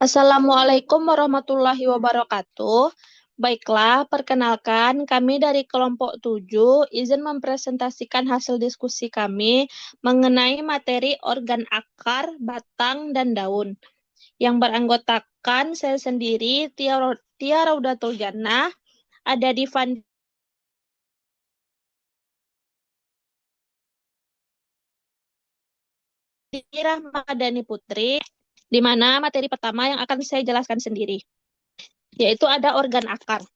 Assalamualaikum warahmatullahi wabarakatuh. Baiklah, perkenalkan kami dari kelompok 7 izin mempresentasikan hasil diskusi kami mengenai materi organ akar, batang, dan daun. Yang beranggotakan saya sendiri, Tia Raudatul Jannah, ada di Rahmadani Putri, di mana materi pertama yang akan saya jelaskan sendiri, yaitu ada organ akar.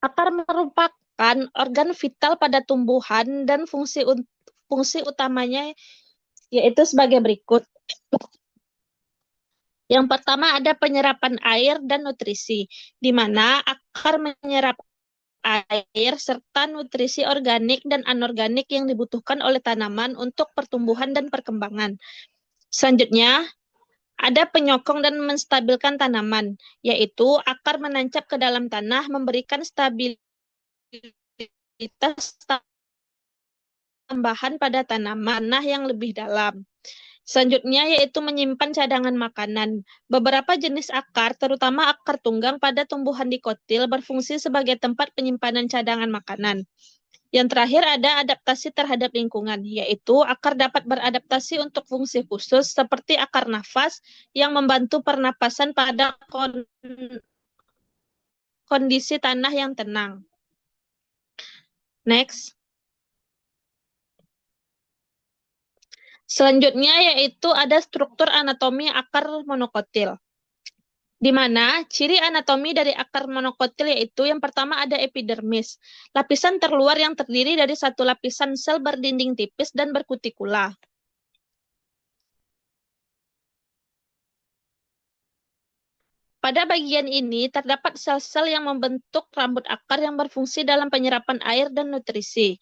Akar merupakan organ vital pada tumbuhan dan fungsi utamanya yaitu sebagai berikut. Yang pertama ada penyerapan air dan nutrisi, di mana akar menyerap air serta nutrisi organik dan anorganik yang dibutuhkan oleh tanaman untuk pertumbuhan dan perkembangan. Selanjutnya, ada penyokong dan menstabilkan tanaman, yaitu akar menancap ke dalam tanah memberikan stabilitas tambahan pada tanaman yang lebih dalam. Selanjutnya yaitu menyimpan cadangan makanan. Beberapa jenis akar, terutama akar tunggang pada tumbuhan dikotil, berfungsi sebagai tempat penyimpanan cadangan makanan. Yang terakhir ada adaptasi terhadap lingkungan, yaitu akar dapat beradaptasi untuk fungsi khusus seperti akar nafas yang membantu pernapasan pada kondisi tanah yang tenang. Next. Selanjutnya yaitu ada struktur anatomi akar monokotil. Di mana ciri anatomi dari akar monokotil yaitu yang pertama ada epidermis, lapisan terluar yang terdiri dari satu lapisan sel berdinding tipis dan berkutikula. Pada bagian ini terdapat sel-sel yang membentuk rambut akar yang berfungsi dalam penyerapan air dan nutrisi.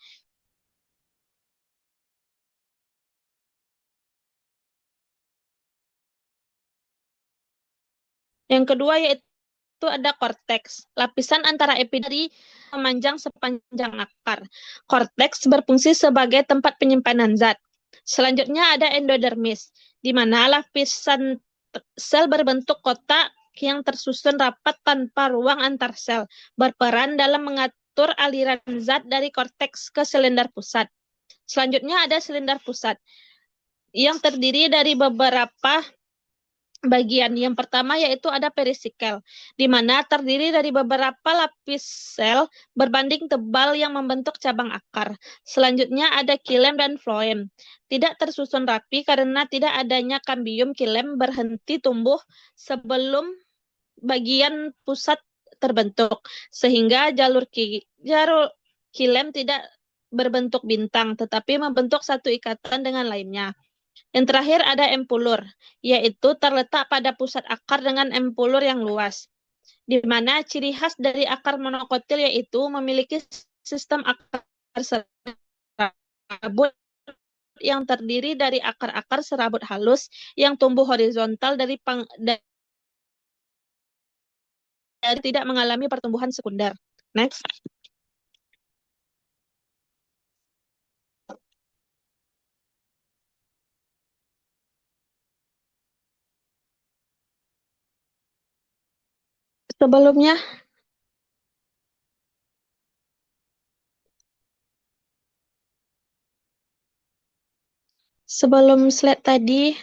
Yang kedua yaitu ada korteks, lapisan antara epidermis memanjang sepanjang akar. Korteks berfungsi sebagai tempat penyimpanan zat. Selanjutnya ada endodermis, di mana lapisan sel berbentuk kotak yang tersusun rapat tanpa ruang antar sel, berperan dalam mengatur aliran zat dari korteks ke silinder pusat. Selanjutnya ada silinder pusat, yang terdiri dari beberapa bagian. Yang pertama yaitu ada perisikel, di mana terdiri dari beberapa lapis sel berbanding tebal yang membentuk cabang akar. Selanjutnya ada xilem dan floem. Tidak tersusun rapi karena tidak adanya kambium. Xilem berhenti tumbuh sebelum bagian pusat terbentuk, sehingga jalur xilem tidak berbentuk bintang, tetapi membentuk satu ikatan dengan lainnya. Yang terakhir ada empulur, yaitu terletak pada pusat akar dengan empulur yang luas, di mana ciri khas dari akar monokotil yaitu memiliki sistem akar serabut yang terdiri dari akar-akar serabut halus yang tumbuh horizontal dari tidak mengalami pertumbuhan sekunder. Next. Sebelum slide tadi,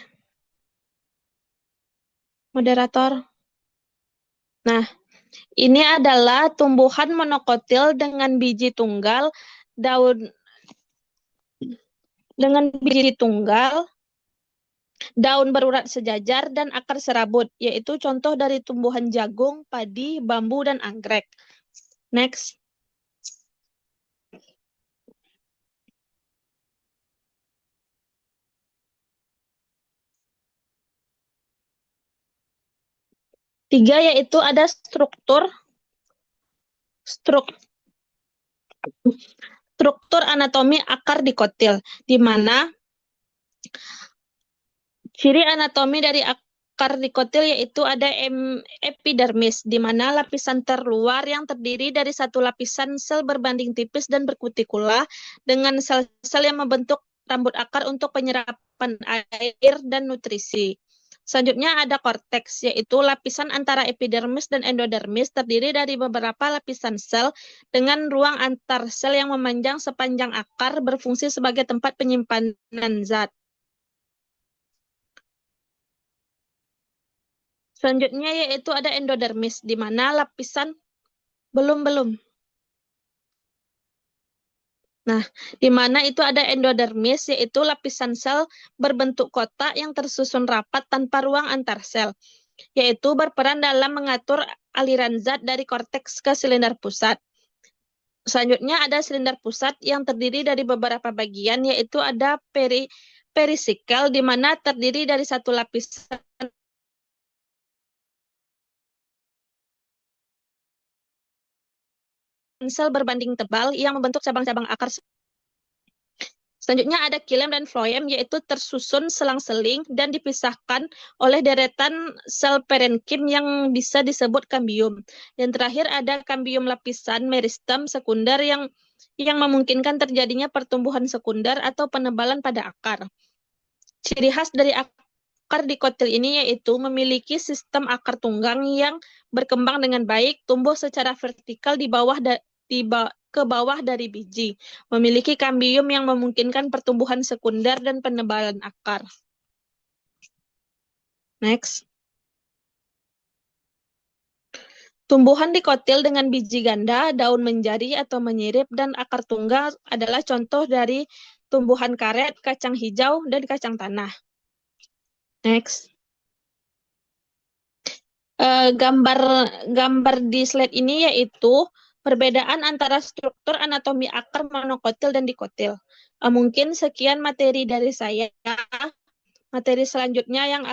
moderator. Nah, ini adalah tumbuhan monokotil dengan biji tunggal, daun berurat sejajar, dan akar serabut, yaitu contoh dari tumbuhan jagung, padi, bambu, dan anggrek. Next. Tiga yaitu ada struktur anatomi akar dikotil, di mana ciri anatomi dari akar dikotil yaitu ada epidermis, di mana lapisan terluar yang terdiri dari satu lapisan sel berbanding tipis dan berkutikula dengan sel-sel yang membentuk rambut akar untuk penyerapan air dan nutrisi. Selanjutnya ada korteks, yaitu lapisan antara epidermis dan endodermis terdiri dari beberapa lapisan sel dengan ruang antar sel yang memanjang sepanjang akar berfungsi sebagai tempat penyimpanan zat. Selanjutnya yaitu ada endodermis, di mana lapisan belum. Nah, di mana itu ada endodermis, yaitu lapisan sel berbentuk kotak yang tersusun rapat tanpa ruang antar sel, yaitu berperan dalam mengatur aliran zat dari korteks ke silinder pusat. Selanjutnya ada silinder pusat yang terdiri dari beberapa bagian, yaitu ada perisikel, di mana terdiri dari satu lapisan sel berbanding tebal yang membentuk cabang-cabang akar. Selanjutnya ada kilem dan floem, yaitu tersusun selang-seling dan dipisahkan oleh deretan sel parenkim yang bisa disebut kambium. Dan terakhir ada kambium lapisan meristem sekunder yang memungkinkan terjadinya pertumbuhan sekunder atau penebalan pada akar. Ciri khas dari akar dikotil ini yaitu memiliki sistem akar tunggang yang berkembang dengan baik, tumbuh secara vertikal ke bawah dari biji, memiliki kambium yang memungkinkan pertumbuhan sekunder dan penebalan akar. Next. Tumbuhan dikotil dengan biji ganda, daun menjadi atau menyirip, dan akar tunggal adalah contoh dari tumbuhan karet, kacang hijau, dan kacang tanah. Next. Gambar di slide ini yaitu perbedaan antara struktur anatomi akar monokotil dan dikotil. Mungkin sekian materi dari saya. Materi selanjutnya yang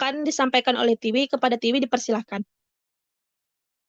akan disampaikan oleh Tiwi. Kepada Tiwi dipersilahkan.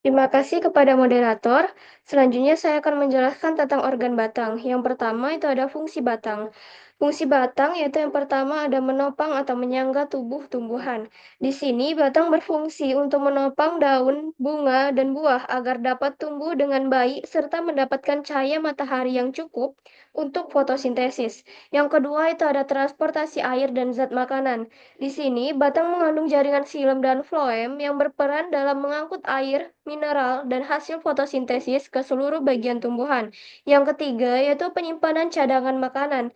Terima kasih kepada moderator. Selanjutnya saya akan menjelaskan tentang organ batang. Yang pertama itu ada fungsi batang. Fungsi batang yaitu yang pertama ada menopang atau menyangga tubuh tumbuhan. Di sini batang berfungsi untuk menopang daun, bunga, dan buah agar dapat tumbuh dengan baik serta mendapatkan cahaya matahari yang cukup untuk fotosintesis. Yang kedua itu ada transportasi air dan zat makanan. Di sini, batang mengandung jaringan xilem dan floem yang berperan dalam mengangkut air, mineral, dan hasil fotosintesis ke seluruh bagian tumbuhan. Yang ketiga, yaitu penyimpanan cadangan makanan.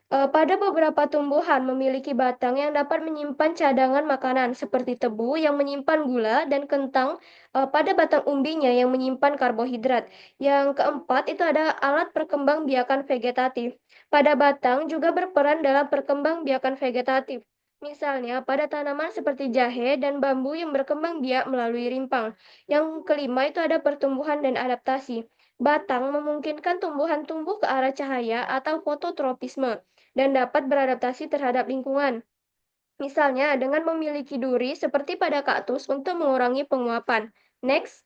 Pada beberapa tumbuhan memiliki batang yang dapat menyimpan cadangan makanan, seperti tebu yang menyimpan gula dan kentang pada batang umbinya yang menyimpan karbohidrat. Yang keempat, itu ada alat perkembangbiakan vegetatif. Pada batang juga berperan dalam perkembangbiakan vegetatif. Misalnya, pada tanaman seperti jahe dan bambu yang berkembang biak melalui rimpang. Yang kelima itu ada pertumbuhan dan adaptasi. Batang memungkinkan tumbuhan tumbuh ke arah cahaya atau fototropisme dan dapat beradaptasi terhadap lingkungan. Misalnya, dengan memiliki duri seperti pada kaktus untuk mengurangi penguapan. Next.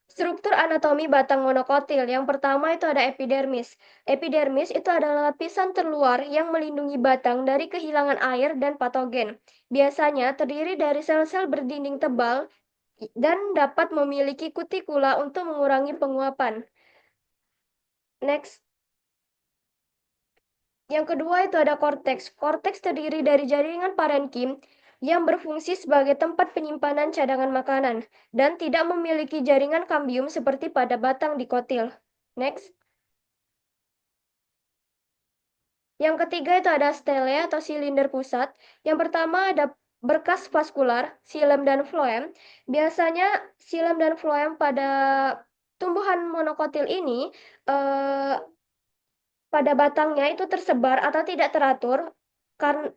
Struktur anatomi batang monokotil. Yang pertama itu ada epidermis. Epidermis itu adalah lapisan terluar yang melindungi batang dari kehilangan air dan patogen. Biasanya terdiri dari sel-sel berdinding tebal dan dapat memiliki kutikula untuk mengurangi penguapan. Next. Yang kedua itu ada korteks. Korteks terdiri dari jaringan parenkim yang berfungsi sebagai tempat penyimpanan cadangan makanan dan tidak memiliki jaringan kambium seperti pada batang dikotil. Next. Yang ketiga itu ada stele atau silinder pusat. Yang pertama ada berkas vaskular, xilem dan floem. Biasanya xilem dan floem pada tumbuhan monokotil ini pada batangnya itu tersebar atau tidak teratur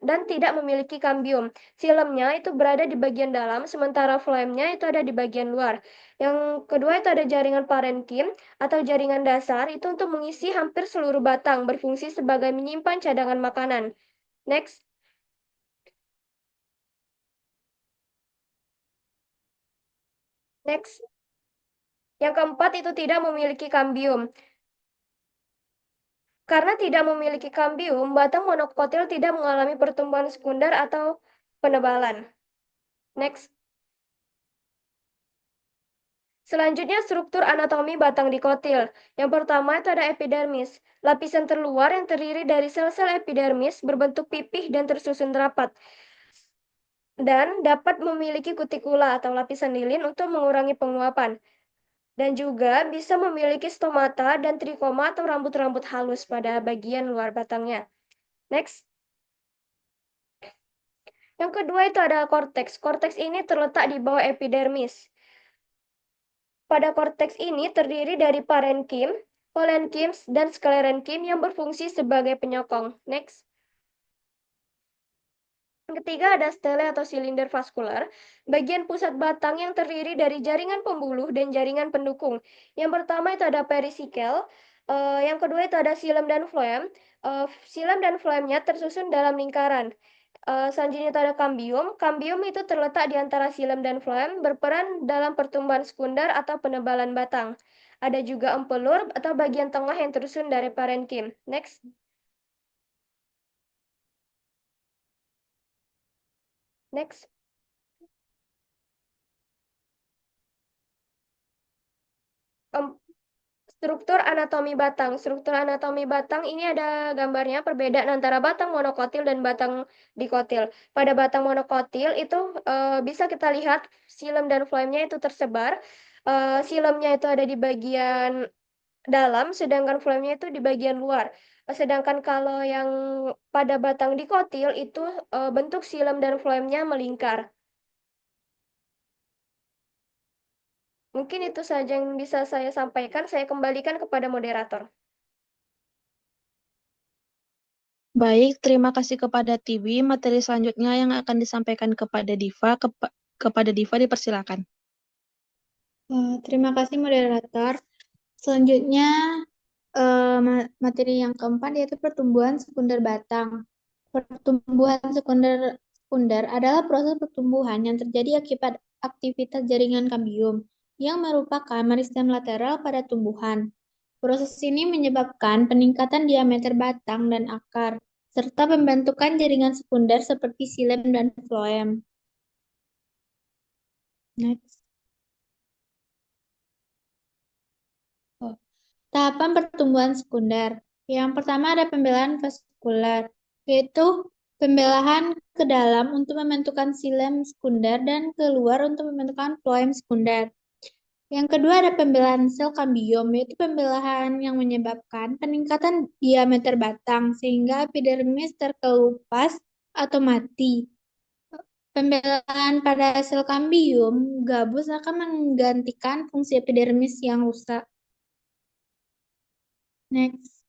dan tidak memiliki kambium. Silemnya itu berada di bagian dalam, sementara floemnya itu ada di bagian luar. Yang kedua itu ada jaringan parenkim atau jaringan dasar, itu untuk mengisi hampir seluruh batang, berfungsi sebagai menyimpan cadangan makanan. Next. Next. Yang keempat itu tidak memiliki kambium. Karena tidak memiliki kambium, batang monokotil tidak mengalami pertumbuhan sekunder atau penebalan. Next. Selanjutnya struktur anatomi batang dikotil. Yang pertama itu ada epidermis. Lapisan terluar yang terdiri dari sel-sel epidermis berbentuk pipih dan tersusun rapat. Dan dapat memiliki kutikula atau lapisan lilin untuk mengurangi penguapan. Dan juga bisa memiliki stomata dan trikoma atau rambut-rambut halus pada bagian luar batangnya. Next. Yang kedua itu ada korteks. Korteks ini terletak di bawah epidermis. Pada korteks ini terdiri dari parenkim, polenkim, dan sklerenkim yang berfungsi sebagai penyokong. Next. Yang ketiga ada stele atau silinder vaskular, bagian pusat batang yang terdiri dari jaringan pembuluh dan jaringan pendukung. Yang pertama itu ada perisikel, yang kedua itu ada silem dan floem. Silem dan floemnya tersusun dalam lingkaran. Selanjutnya itu ada kambium. Kambium itu terletak di antara silem dan floem, berperan dalam pertumbuhan sekunder atau penebalan batang. Ada juga empelur atau bagian tengah yang tersusun dari parenkim. Next. Next. Struktur anatomi batang. Struktur anatomi batang ini ada gambarnya perbedaan antara batang monokotil dan batang dikotil. Pada batang monokotil itu bisa kita lihat silem dan floemnya itu tersebar. Silemnya itu ada di bagian dalam, sedangkan floemnya itu di bagian luar. Sedangkan kalau yang pada batang dikotil itu bentuk silem dan floemnya melingkar. Mungkin itu saja yang bisa saya sampaikan. Saya kembalikan kepada moderator. Baik, terima kasih kepada Tiwi. Materi selanjutnya yang akan disampaikan kepada Diva, kepada Diva dipersilakan. Terima kasih moderator. Selanjutnya materi yang keempat yaitu pertumbuhan sekunder batang. Pertumbuhan sekunder adalah proses pertumbuhan yang terjadi akibat aktivitas jaringan kambium yang merupakan meristem lateral pada tumbuhan. Proses ini menyebabkan peningkatan diameter batang dan akar, serta pembentukan jaringan sekunder seperti silem dan floem. Next. Oh. Tahapan pertumbuhan sekunder. Yang pertama ada pembelahan vaskular, yaitu pembelahan ke dalam untuk membentukkan silem sekunder dan keluar untuk membentukkan floem sekunder. Yang kedua ada pembelahan sel kambium, yaitu pembelahan yang menyebabkan peningkatan diameter batang sehingga epidermis terkelupas atau mati. Pembelahan pada sel kambium gabus akan menggantikan fungsi epidermis yang rusak. Next.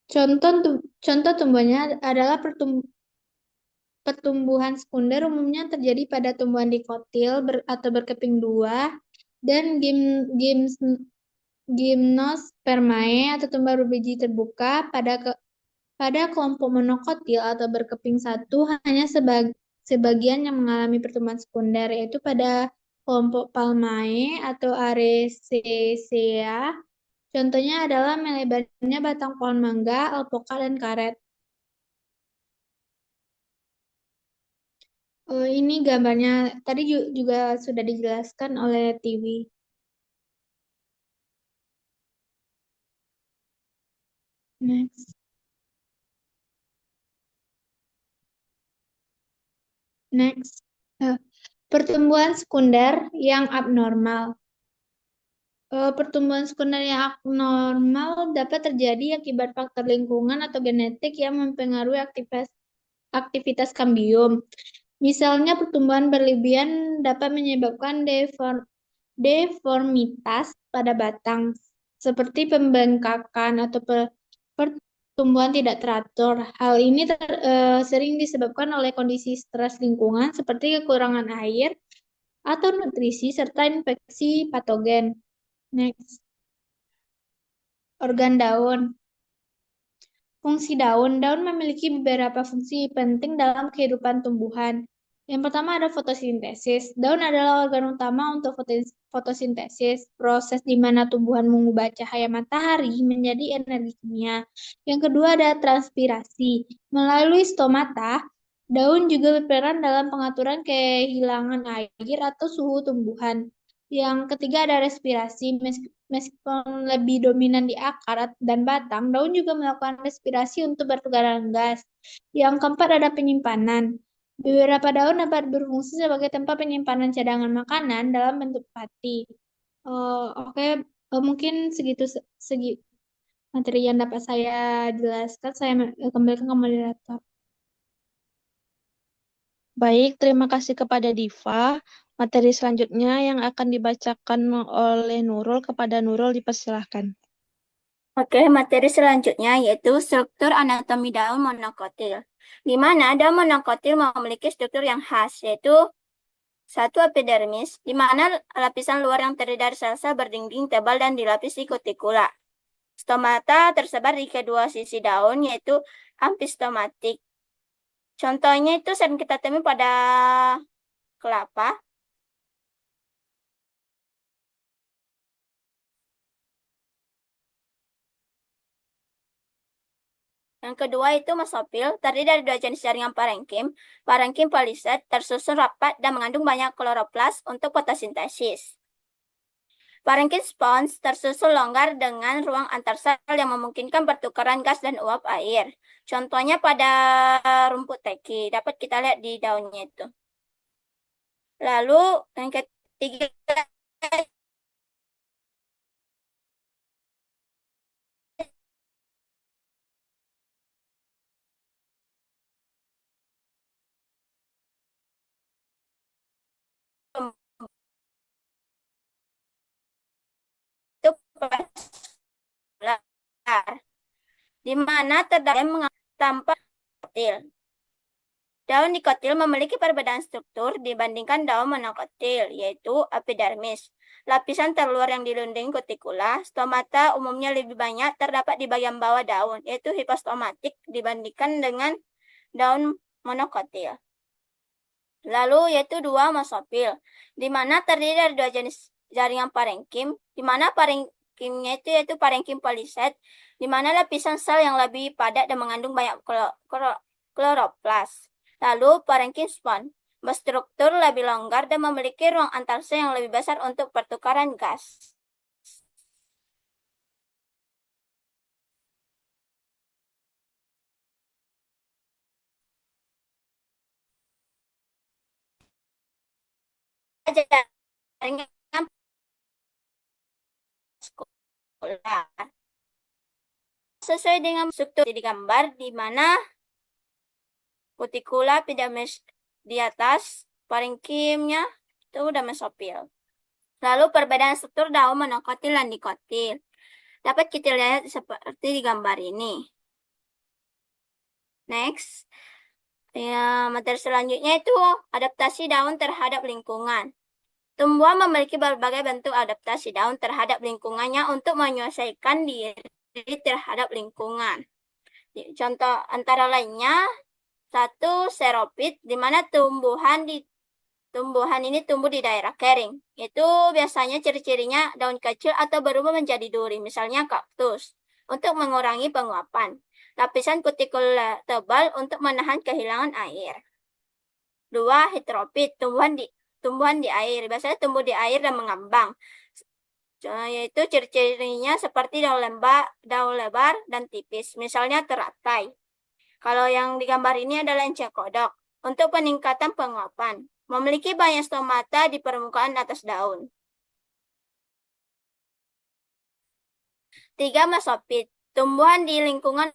Contoh tumbuhannya adalah pertumbuhan sekunder umumnya terjadi pada tumbuhan dikotil atau berkeping dua dan gimnospermae atau tumbuhan berbiji terbuka pada kelompok monokotil atau berkeping satu hanya sebagian yang mengalami pertumbuhan sekunder, yaitu pada kelompok Palmae atau Arecacea. Contohnya adalah melebarnya batang pohon mangga, alpoka, dan karet. Ini gambarnya tadi juga sudah dijelaskan oleh Tiwi. Next. Next. Pertumbuhan sekunder yang abnormal. Pertumbuhan sekunder yang abnormal dapat terjadi akibat faktor lingkungan atau genetik yang mempengaruhi aktivitas kambium. Misalnya pertumbuhan berlebihan dapat menyebabkan deformitas pada batang, seperti pembengkakan atau pertumbuhan tidak teratur. Hal ini sering disebabkan oleh kondisi stres lingkungan seperti kekurangan air atau nutrisi serta infeksi patogen. Next. Organ daun. Fungsi daun. Daun memiliki beberapa fungsi penting dalam kehidupan tumbuhan. Yang pertama ada fotosintesis. Daun adalah organ utama untuk fotosintesis, proses di mana tumbuhan mengubah cahaya matahari menjadi energi kimia. Yang kedua ada transpirasi. Melalui stomata, Daun juga berperan dalam pengaturan kehilangan air atau suhu tumbuhan. Yang ketiga ada respirasi. Meskipun lebih dominan di akar dan batang, daun juga melakukan respirasi untuk pertukaran gas. Yang keempat ada penyimpanan. Beberapa daun dapat berfungsi sebagai tempat penyimpanan cadangan makanan dalam bentuk pati. Oke, mungkin segi materi yang dapat saya jelaskan. Saya kembalikan ke moderator. Baik, terima kasih kepada Diva. Materi selanjutnya yang akan dibacakan oleh Nurul, kepada Nurul dipersilahkan. Oke, materi selanjutnya yaitu struktur anatomi daun monokotil. Di mana daun monokotil memiliki struktur yang khas, yaitu satu epidermis, di mana lapisan luar yang terdiri dari sel-sel berdinding tebal dan dilapisi kutikula. Stomata tersebar di kedua sisi daun, yaitu amfistomatik. Contohnya itu sering kita temui pada kelapa. Yang kedua itu mesopil, terdiri dari dua jenis jaringan parenkim. Parenkim poliset tersusun rapat dan mengandung banyak kloroplas untuk fotosintesis. Parenkim spons tersusun longgar dengan ruang antar sel yang memungkinkan pertukaran gas dan uap air. Contohnya pada rumput teki, dapat kita lihat di daunnya itu. Lalu yang ketiga itu vaskular, di mana terdapat tampak kotil. Daun dikotil memiliki perbedaan struktur dibandingkan daun monokotil, yaitu epidermis. Lapisan terluar yang dilindungi kutikula, stomata umumnya lebih banyak terdapat di bagian bawah daun, yaitu hipostomatik dibandingkan dengan daun monokotil. Lalu yaitu dua mesopil, di mana terdiri dari dua jenis jaringan parenkim, di mana parenkimnya itu yaitu parenkim poliset, di mana lapisan sel yang lebih padat dan mengandung banyak kloroplas. Lalu parenkim spon berstruktur lebih longgar dan memiliki ruang antar sel yang lebih besar untuk pertukaran gas. Jaringan vaskular. Sesuai dengan struktur di gambar, di mana kutikula epidermis di atas, parenkimnya itu udah mesopil. Lalu perbedaan struktur daun monokotil dan dikotil dapat kita lihat seperti di gambar ini. Next, ya, materi selanjutnya itu adaptasi daun terhadap lingkungan. Tumbuhan memiliki berbagai bentuk adaptasi daun terhadap lingkungannya untuk menyesuaikan diri terhadap lingkungan. Contoh antara lainnya, satu, xerophyt, di mana tumbuhan ini tumbuh di daerah kering. Itu biasanya ciri-cirinya daun kecil atau berubah menjadi duri, misalnya kaktus, untuk mengurangi penguapan. Lapisan kutikula tebal untuk menahan kehilangan air. Dua, heterophyt, tumbuhan di air. Biasanya tumbuh di air dan mengambang. Yaitu ciri-cirinya seperti daun lebar dan tipis, misalnya teratai. Kalau yang digambar ini adalah enceng kodok. Untuk peningkatan penguapan, memiliki banyak stomata di permukaan atas daun. 3, mesophyt, tumbuhan di lingkungan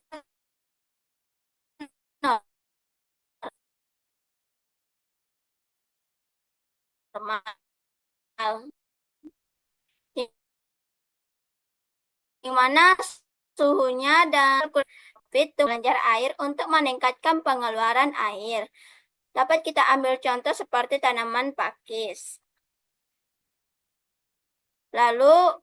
normal. Yang mana suhunya dan fit mengejar air untuk meningkatkan pengeluaran air. Dapat kita ambil contoh seperti tanaman pakis. Lalu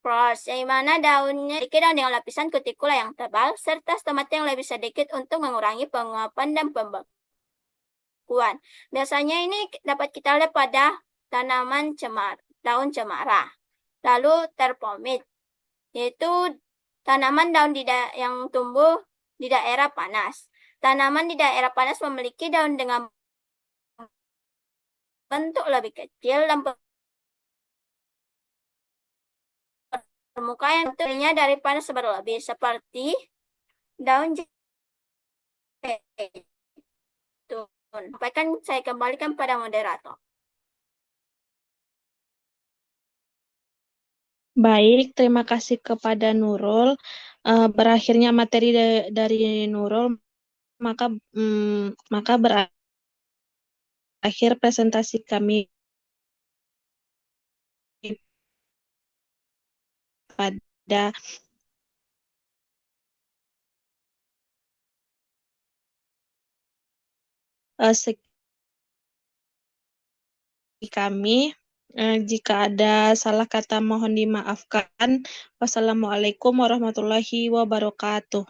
pros, yang mana daunnya sedikit dan dengan lapisan kutikula yang tebal, serta stomata yang lebih sedikit untuk mengurangi penguapan dan pembekuan. Biasanya ini dapat kita lihat pada tanaman daun cemara. Lalu terpomit. yaitu tanaman daun yang tumbuh di daerah panas. Tanaman di daerah panas memiliki daun dengan bentuk lebih kecil dan permukaan yang bentuknya dari panas berlebih, seperti daun zaitun. Sampaikan saya kembalikan pada moderator. Baik, terima kasih kepada Nurul. Berakhirnya materi dari Nurul, maka berakhir presentasi kami pada segi kami. Jika ada salah kata mohon dimaafkan. Wassalamualaikum warahmatullahi wabarakatuh.